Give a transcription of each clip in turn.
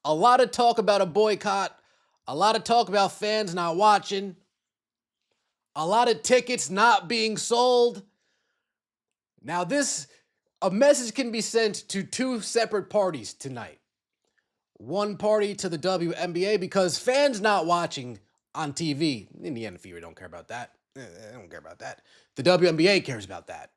A lot of talk about a boycott, a lot of talk about fans not watching, a lot of tickets not being sold. Now a message can be sent to two separate parties tonight. One party to the WNBA because fans not watching on TV, Indiana Fever don't care about that. They don't care about that. The WNBA cares about that.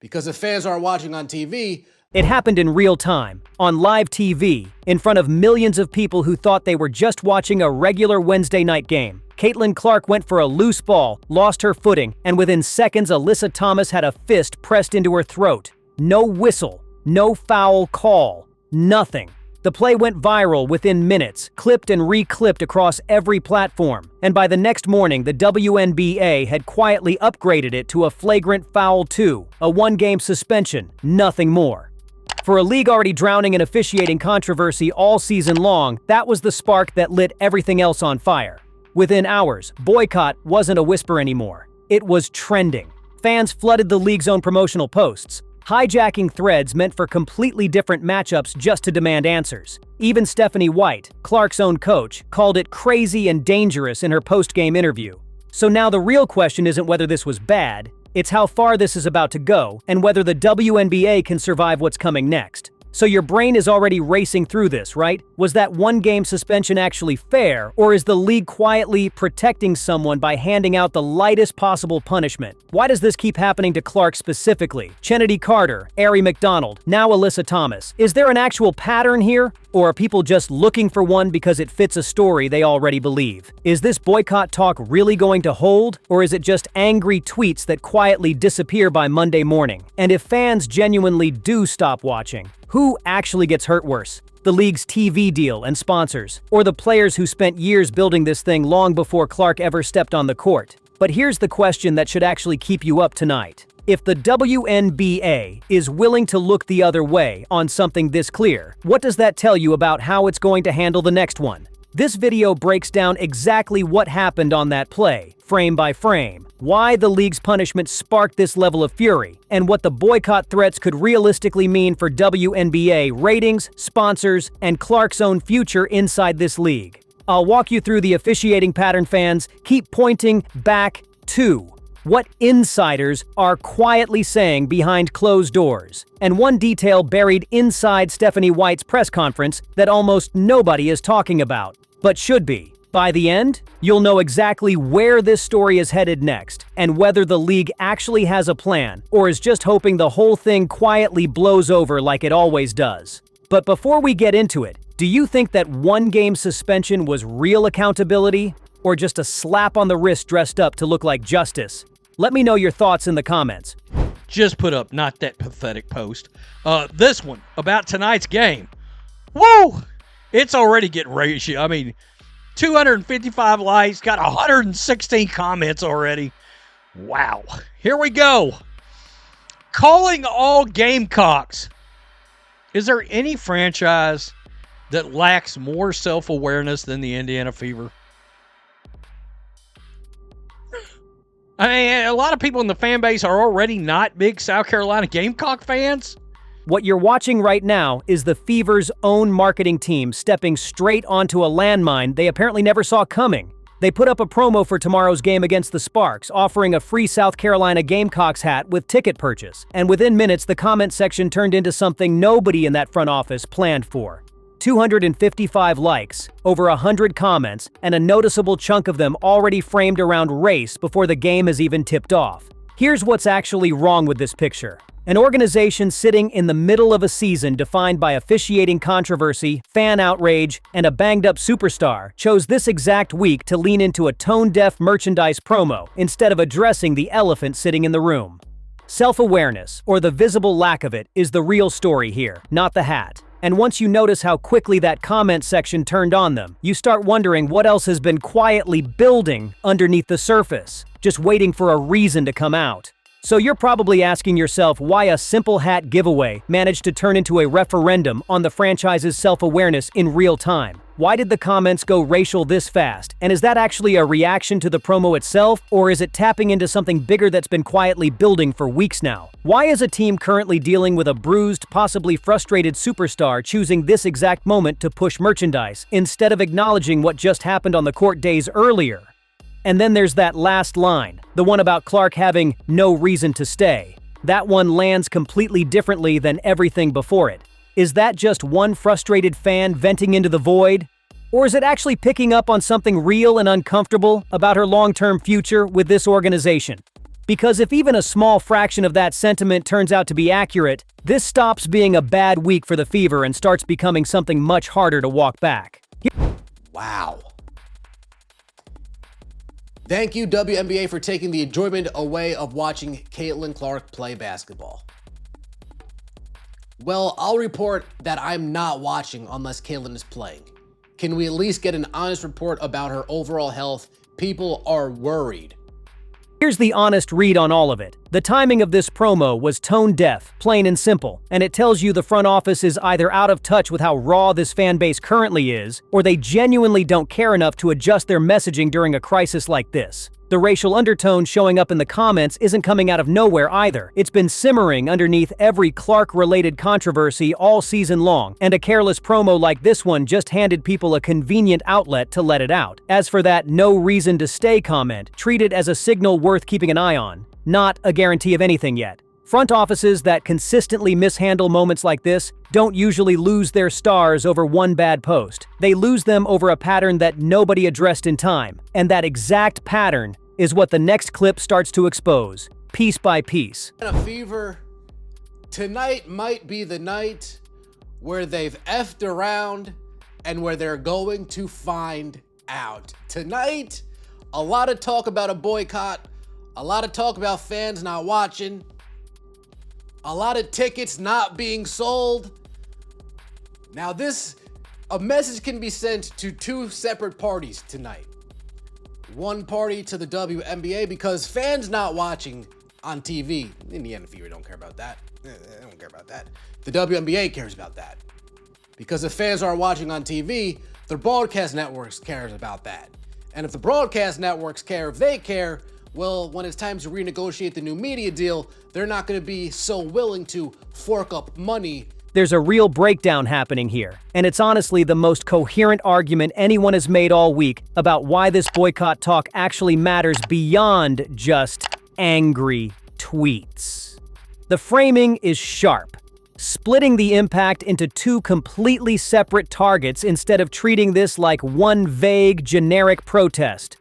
Because if fans aren't watching on TV, it happened in real time, on live TV, in front of millions of people who thought they were just watching a regular Wednesday night game. Caitlin Clark went for a loose ball, lost her footing, and within seconds Alyssa Thomas had a fist pressed into her throat. No whistle, no foul call, nothing. The play went viral within minutes, clipped and re-clipped across every platform, and by the next morning the WNBA had quietly upgraded it to a flagrant foul 2, a one-game suspension, nothing more. For a league already drowning in officiating controversy all season long, that was the spark that lit everything else on fire. Within hours, boycott wasn't a whisper anymore. It was trending. Fans flooded the league's own promotional posts, hijacking threads meant for completely different matchups just to demand answers. Even Stephanie White, Clark's own coach, called it crazy and dangerous in her post-game interview. So now the real question isn't whether this was bad, it's how far this is about to go and whether the WNBA can survive what's coming next. So your brain is already racing through this, right? Was that one-game suspension actually fair, or is the league quietly protecting someone by handing out the lightest possible punishment? Why does this keep happening to Clark specifically? Chennedy Carter, Ari McDonald, now Alyssa Thomas. Is there an actual pattern here? Or are people just looking for one because it fits a story they already believe? Is this boycott talk really going to hold, or is it just angry tweets that quietly disappear by Monday morning? And if fans genuinely do stop watching, who actually gets hurt worse? The league's TV deal and sponsors, or the players who spent years building this thing long before Clark ever stepped on the court? But here's the question that should actually keep you up tonight. If the WNBA is willing to look the other way on something this clear, what does that tell you about how it's going to handle the next one? This video breaks down exactly what happened on that play, frame by frame, why the league's punishment sparked this level of fury, and what the boycott threats could realistically mean for WNBA ratings, sponsors, and Clark's own future inside this league. I'll walk you through the officiating pattern. Fans keep pointing back to what insiders are quietly saying behind closed doors, and one detail buried inside Stephanie White's press conference that almost nobody is talking about, but should be. By the end, you'll know exactly where this story is headed next, and whether the league actually has a plan, or is just hoping the whole thing quietly blows over like it always does. But before we get into it, do you think that one-game suspension was real accountability, or just a slap on the wrist dressed up to look like justice? Let me know your thoughts in the comments. Just put up not that pathetic post. This one about tonight's game. Woo! It's already getting racy. I mean, 255 likes, got 116 comments already. Wow. Here we go. Calling all Gamecocks. Is there any franchise that lacks more self-awareness than the Indiana Fever? I mean, a lot of people in the fan base are already not big South Carolina Gamecock fans. What you're watching right now is the Fever's own marketing team stepping straight onto a landmine they apparently never saw coming. They put up a promo for tomorrow's game against the Sparks, offering a free South Carolina Gamecocks hat with ticket purchase. And within minutes, the comment section turned into something nobody in that front office planned for. 255 likes, over 100 comments, and a noticeable chunk of them already framed around race before the game has even tipped off. Here's what's actually wrong with this picture. An organization sitting in the middle of a season defined by officiating controversy, fan outrage, and a banged-up superstar chose this exact week to lean into a tone-deaf merchandise promo instead of addressing the elephant sitting in the room. Self-awareness, or the visible lack of it, is the real story here, not the hat. And once you notice how quickly that comment section turned on them, you start wondering what else has been quietly building underneath the surface, just waiting for a reason to come out. So you're probably asking yourself why a simple hat giveaway managed to turn into a referendum on the franchise's self-awareness in real time. Why did the comments go racial this fast? And is that actually a reaction to the promo itself, or is it tapping into something bigger that's been quietly building for weeks now? Why is a team currently dealing with a bruised, possibly frustrated superstar choosing this exact moment to push merchandise, instead of acknowledging what just happened on the court days earlier? And then there's that last line, the one about Clark having no reason to stay. That one lands completely differently than everything before it. Is that just one frustrated fan venting into the void? Or is it actually picking up on something real and uncomfortable about her long-term future with this organization? Because if even a small fraction of that sentiment turns out to be accurate, this stops being a bad week for the Fever and starts becoming something much harder to walk back. Wow. Thank you, WNBA, for taking the enjoyment away of watching Caitlin Clark play basketball. Well, I'll report that I'm not watching unless Caitlin is playing. Can we at least get an honest report about her overall health? People are worried. Here's the honest read on all of it. The timing of this promo was tone deaf, plain and simple, and it tells you the front office is either out of touch with how raw this fan base currently is, or they genuinely don't care enough to adjust their messaging during a crisis like this. The racial undertone showing up in the comments isn't coming out of nowhere either. It's been simmering underneath every Clark-related controversy all season long, and a careless promo like this one just handed people a convenient outlet to let it out. As for that "no reason to stay" comment, treat it as a signal worth keeping an eye on, not a guarantee of anything yet. Front offices that consistently mishandle moments like this don't usually lose their stars over one bad post. They lose them over a pattern that nobody addressed in time, and that exact pattern is what the next clip starts to expose, piece by piece. A Fever, tonight might be the night where they've effed around and where they're going to find out. Tonight, a lot of talk about a boycott, a lot of talk about fans not watching, a lot of tickets not being sold. Now a message can be sent to two separate parties tonight. One party to the WNBA, because fans not watching on TV, Indiana Fever don't care about that. They don't care about that. The WNBA cares about that. Because if fans aren't watching on TV, the broadcast networks cares about that. And if the broadcast networks care, if they care, well, when it's time to renegotiate the new media deal, they're not going to be so willing to fork up money. There's a real breakdown happening here, and it's honestly the most coherent argument anyone has made all week about why this boycott talk actually matters beyond just angry tweets. The framing is sharp, splitting the impact into two completely separate targets instead of treating this like one vague, generic protest.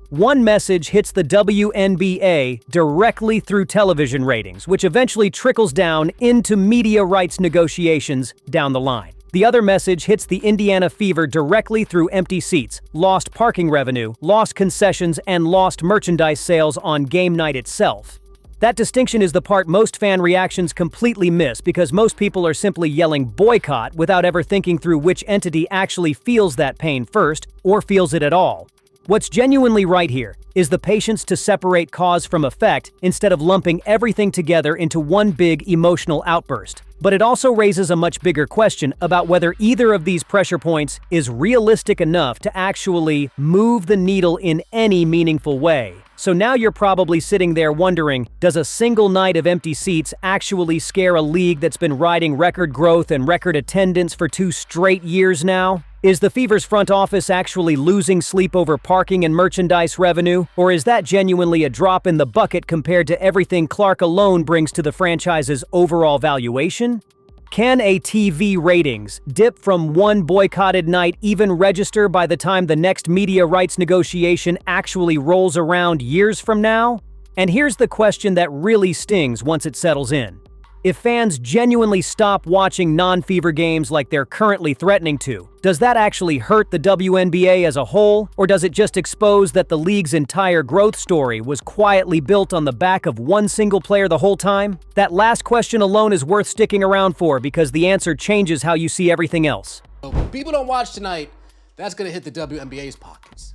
One message hits the WNBA directly through television ratings, which eventually trickles down into media rights negotiations down the line. The other message hits the Indiana Fever directly through empty seats, lost parking revenue, lost concessions, and lost merchandise sales on game night itself. That distinction is the part most fan reactions completely miss, because most people are simply yelling boycott without ever thinking through which entity actually feels that pain first, or feels it at all. What's genuinely right here is the patience to separate cause from effect instead of lumping everything together into one big emotional outburst. But it also raises a much bigger question about whether either of these pressure points is realistic enough to actually move the needle in any meaningful way. So now you're probably sitting there wondering, does a single night of empty seats actually scare a league that's been riding record growth and record attendance for 2 straight years now? Is the Fever's front office actually losing sleep over parking and merchandise revenue, or is that genuinely a drop in the bucket compared to everything Clark alone brings to the franchise's overall valuation? Can a TV ratings dip from one boycotted night even register by the time the next media rights negotiation actually rolls around years from now? And here's the question that really stings once it settles in. If fans genuinely stop watching non-Fever games like they're currently threatening to, does that actually hurt the WNBA as a whole, or does it just expose that the league's entire growth story was quietly built on the back of one single player the whole time? That last question alone is worth sticking around for, because the answer changes how you see everything else. If people don't watch tonight, that's going to hit the WNBA's pockets.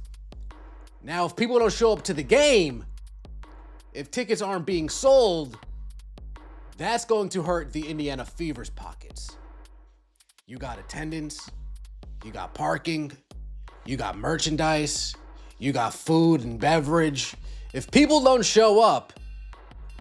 Now, if people don't show up to the game, if tickets aren't being sold, that's going to hurt the Indiana Fever's pockets. You got attendance, you got parking, you got merchandise, you got food and beverage. If people don't show up,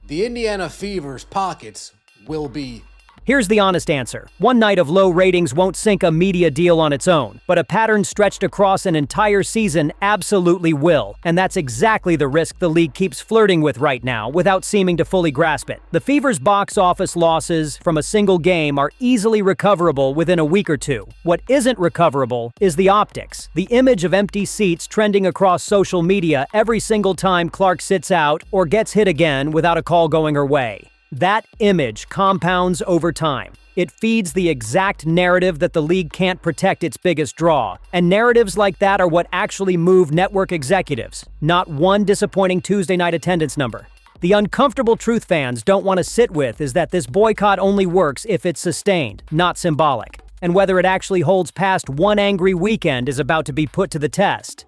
the Indiana Fever's pockets will be. Here's the honest answer. One night of low ratings won't sink a media deal on its own, but a pattern stretched across an entire season absolutely will. And that's exactly the risk the league keeps flirting with right now, without seeming to fully grasp it. The Fever's box office losses from a single game are easily recoverable within a week or two. What isn't recoverable is the optics. The image of empty seats trending across social media every single time Clark sits out or gets hit again without a call going her way. That image compounds over time. It feeds the exact narrative that the league can't protect its biggest draw. And narratives like that are what actually move network executives, not one disappointing Tuesday night attendance number. The uncomfortable truth fans don't want to sit with is that this boycott only works if it's sustained, not symbolic. And whether it actually holds past one angry weekend is about to be put to the test.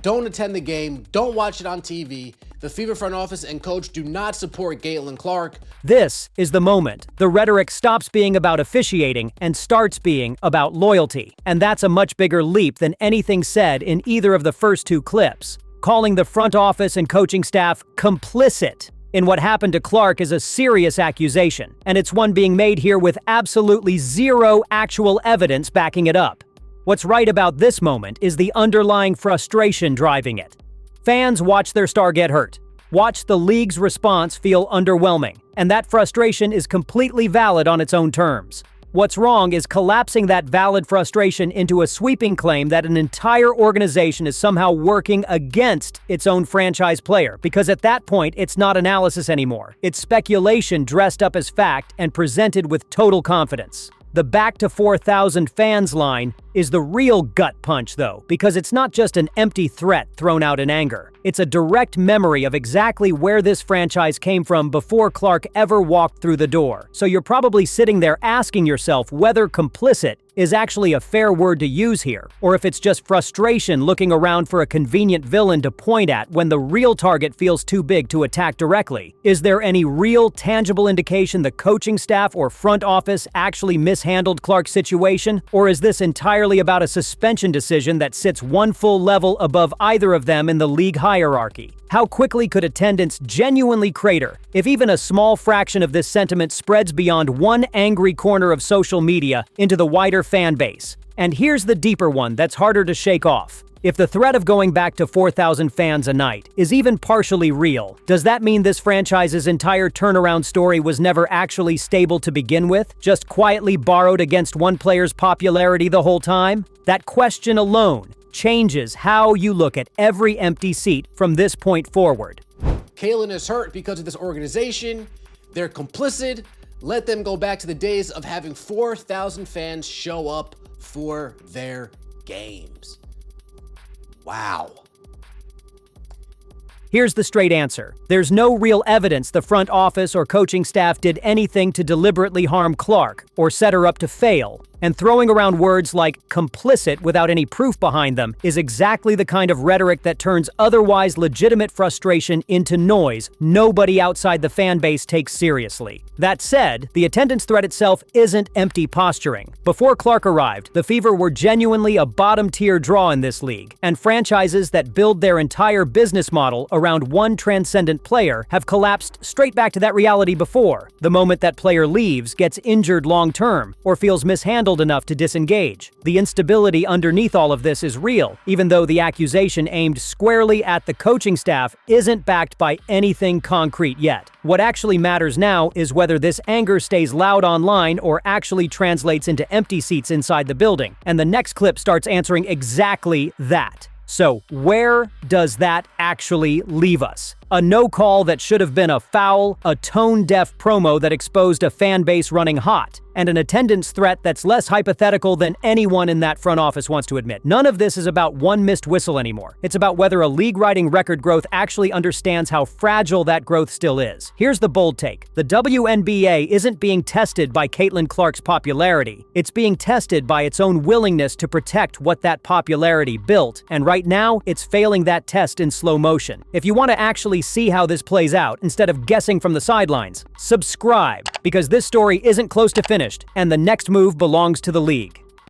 Don't attend the game, don't watch it on TV. The Fever front office and coach do not support Caitlin Clark. This is the moment. The rhetoric stops being about officiating and starts being about loyalty. And that's a much bigger leap than anything said in either of the first two clips. Calling the front office and coaching staff complicit in what happened to Clark is a serious accusation, and it's one being made here with absolutely zero actual evidence backing it up. What's right about this moment is the underlying frustration driving it. Fans watch their star get hurt, watch the league's response feel underwhelming, and that frustration is completely valid on its own terms. What's wrong is collapsing that valid frustration into a sweeping claim that an entire organization is somehow working against its own franchise player, because at that point, it's not analysis anymore. It's speculation dressed up as fact and presented with total confidence. The back to 4,000 fans line is the real gut punch, though, because it's not just an empty threat thrown out in anger. It's a direct memory of exactly where this franchise came from before Clark ever walked through the door. So you're probably sitting there asking yourself whether complicit is actually a fair word to use here, or if it's just frustration looking around for a convenient villain to point at when the real target feels too big to attack directly. Is there any real, tangible indication the coaching staff or front office actually mishandled Clark's situation, or is this entirely about a suspension decision that sits one full level above either of them in the league hierarchy? How quickly could attendance genuinely crater if even a small fraction of this sentiment spreads beyond one angry corner of social media into the wider fan base? And here's the deeper one that's harder to shake off. If the threat of going back to 4,000 fans a night is even partially real, does that mean this franchise's entire turnaround story was never actually stable to begin with, just quietly borrowed against one player's popularity the whole time? That question alone changes how you look at every empty seat from this point forward. Caitlin is hurt because of this organization. They're complicit. Let them go back to the days of having 4,000 fans show up for their games. Wow. Here's the straight answer. There's no real evidence the front office or coaching staff did anything to deliberately harm Clark or set her up to fail. And throwing around words like complicit without any proof behind them is exactly the kind of rhetoric that turns otherwise legitimate frustration into noise nobody outside the fan base takes seriously. That said, the attendance threat itself isn't empty posturing. Before Clark arrived, the Fever were genuinely a bottom-tier draw in this league, and franchises that build their entire business model around one transcendent player have collapsed straight back to that reality before. The moment that player leaves, gets injured long-term, or feels mishandled enough to disengage. The instability underneath all of this is real, even though the accusation aimed squarely at the coaching staff isn't backed by anything concrete yet. What actually matters now is whether this anger stays loud online or actually translates into empty seats inside the building, and the next clip starts answering exactly that. So, where does that actually leave us? A no call that should have been a foul, a tone-deaf promo that exposed a fan base running hot, and an attendance threat that's less hypothetical than anyone in that front office wants to admit. None of this is about one missed whistle anymore. It's about whether a league-riding record growth actually understands how fragile that growth still is. Here's the bold take. The WNBA isn't being tested by Caitlin Clark's popularity. It's being tested by its own willingness to protect what that popularity built, and right now, it's failing that test in slow motion. If you want to actually actually see how this plays out instead of guessing from the sidelines, subscribe, because this story isn't close to finished and the next move belongs to the league.